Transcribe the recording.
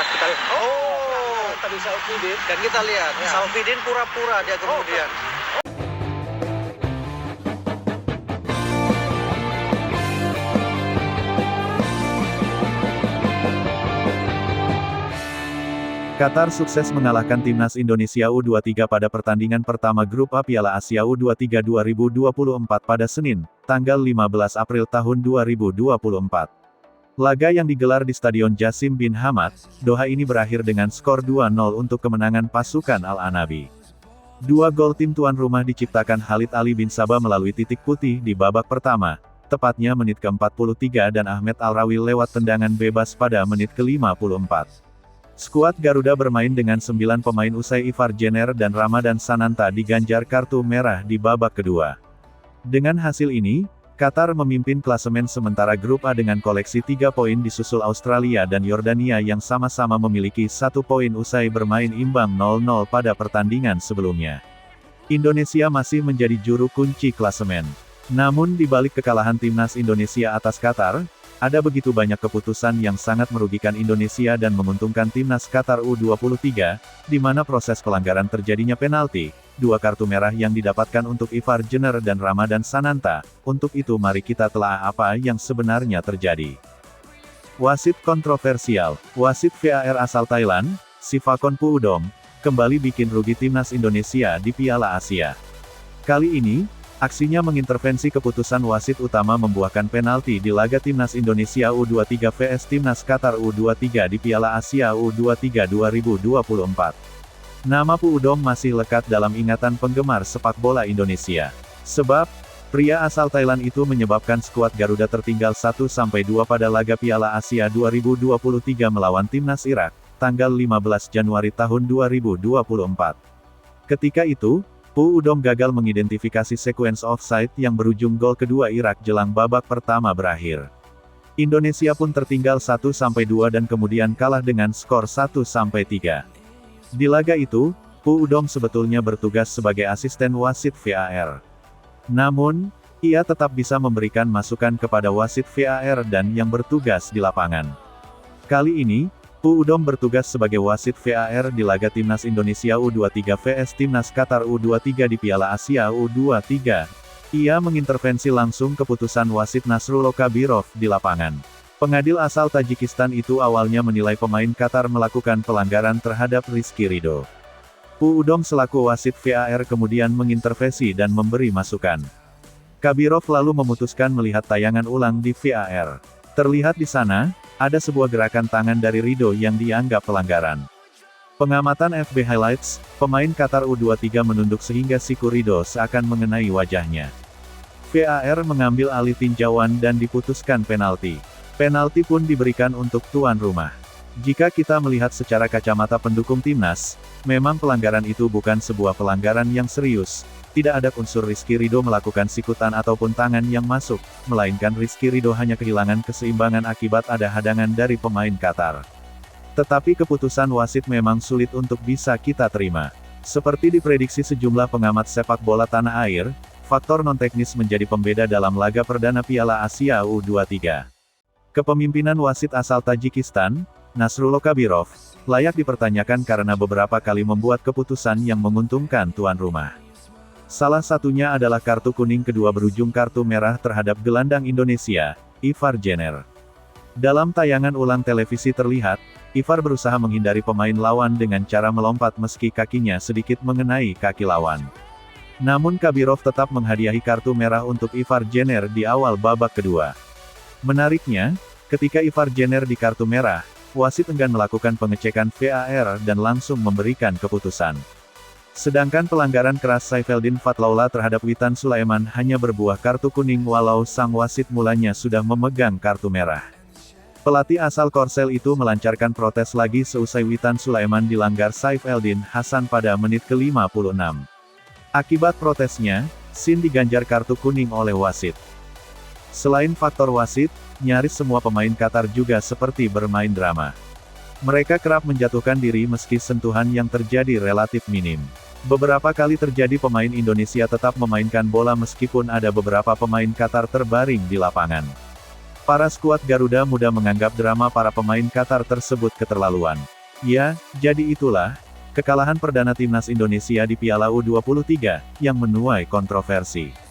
Pas kita lihat, tadi Saufidin. Dan kita lihat, Ya. Saufidin pura-pura dia kemudian. Qatar sukses mengalahkan timnas Indonesia U23 pada pertandingan pertama Grup A Piala Asia U23 2024 pada Senin, tanggal 15 April tahun 2024. Laga yang digelar di Stadion Jassim bin Hamad, Doha ini berakhir dengan skor 2-0 untuk kemenangan pasukan Al-Anabi. Dua gol tim tuan rumah diciptakan Khalid Ali bin Sabah melalui titik putih di babak pertama, tepatnya menit ke-43 dan Ahmed Al-Rawi lewat tendangan bebas pada menit ke-54. Skuad Garuda bermain dengan 9 pemain usai Ivar Jenner dan Ramadan Sananta diganjar kartu merah di babak kedua. Dengan hasil ini, Qatar memimpin klasemen sementara Grup A dengan koleksi 3 poin disusul Australia dan Yordania yang sama-sama memiliki 1 poin usai bermain imbang 0-0 pada pertandingan sebelumnya. Indonesia masih menjadi juru kunci klasemen. Namun di balik kekalahan timnas Indonesia atas Qatar, ada begitu banyak keputusan yang sangat merugikan Indonesia dan menguntungkan timnas Qatar U23, di mana proses pelanggaran terjadinya penalti, 2 kartu merah yang didapatkan untuk Ivar Jenner dan Ramadan Sananta. Untuk itu mari kita telah apa yang sebenarnya terjadi. Wasit kontroversial, wasit VAR asal Thailand, Sivakon Puudom, kembali bikin rugi timnas Indonesia di Piala Asia. Kali ini, aksinya mengintervensi keputusan wasit utama membuahkan penalti di laga timnas Indonesia U23 vs timnas Qatar U23 di Piala Asia U23 2024. Nama Puudom masih lekat dalam ingatan penggemar sepak bola Indonesia. Sebab, pria asal Thailand itu menyebabkan skuad Garuda tertinggal 1-2 pada laga Piala Asia 2023 melawan timnas Irak, tanggal 15 Januari tahun 2024. Ketika itu, Puudom gagal mengidentifikasi sekuens offside yang berujung gol kedua Irak jelang babak pertama berakhir. Indonesia pun tertinggal 1-2 dan kemudian kalah dengan skor 1-3. Di laga itu, Puudom sebetulnya bertugas sebagai asisten wasit VAR. Namun, ia tetap bisa memberikan masukan kepada wasit VAR dan yang bertugas di lapangan. Kali ini, Puudom bertugas sebagai wasit VAR di laga timnas Indonesia U23 vs timnas Qatar U23 di Piala Asia U23. Ia mengintervensi langsung keputusan wasit Nasrullah Kabirov di lapangan. Pengadil asal Tajikistan itu awalnya menilai pemain Qatar melakukan pelanggaran terhadap Rizky Ridho. Puudom selaku wasit VAR kemudian mengintervensi dan memberi masukan. Kabirov lalu memutuskan melihat tayangan ulang di VAR. Terlihat di sana, ada sebuah gerakan tangan dari Ridho yang dianggap pelanggaran. Pengamatan FB Highlights, pemain Qatar U23 menunduk sehingga siku Ridho seakan mengenai wajahnya. VAR mengambil alih tinjauan dan diputuskan penalti. Penalti pun diberikan untuk tuan rumah. Jika kita melihat secara kacamata pendukung timnas, memang pelanggaran itu bukan sebuah pelanggaran yang serius. Tidak ada unsur Rizky Ridho melakukan sikutan ataupun tangan yang masuk, melainkan Rizky Ridho hanya kehilangan keseimbangan akibat ada hadangan dari pemain Qatar. Tetapi keputusan wasit memang sulit untuk bisa kita terima. Seperti diprediksi sejumlah pengamat sepak bola tanah air, faktor non-teknis menjadi pembeda dalam laga perdana Piala Asia U23. Kepemimpinan wasit asal Tajikistan, Nasrullah Kabirov, layak dipertanyakan karena beberapa kali membuat keputusan yang menguntungkan tuan rumah. Salah satunya adalah kartu kuning kedua berujung kartu merah terhadap gelandang Indonesia, Ivar Jenner. Dalam tayangan ulang televisi terlihat, Ivar berusaha menghindari pemain lawan dengan cara melompat meski kakinya sedikit mengenai kaki lawan. Namun Kabirov tetap menghadiahi kartu merah untuk Ivar Jenner di awal babak kedua. Menariknya, ketika Ivar Jenner di kartu merah, wasit enggan melakukan pengecekan VAR dan langsung memberikan keputusan. Sedangkan pelanggaran keras Saifeldin Fatlaullah terhadap Witan Sulaiman hanya berbuah kartu kuning walau sang wasit mulanya sudah memegang kartu merah. Pelatih asal Korsel itu melancarkan protes lagi seusai Witan Sulaiman dilanggar Saifeldin Hasan pada menit ke-56. Akibat protesnya, Sin diganjar kartu kuning oleh wasit. Selain faktor wasit, nyaris semua pemain Qatar juga seperti bermain drama. Mereka kerap menjatuhkan diri meski sentuhan yang terjadi relatif minim. Beberapa kali terjadi pemain Indonesia tetap memainkan bola meskipun ada beberapa pemain Qatar terbaring di lapangan. Para skuad Garuda Muda menganggap drama para pemain Qatar tersebut keterlaluan. Ya, jadi itulah, kekalahan perdana timnas Indonesia di Piala U23, yang menuai kontroversi.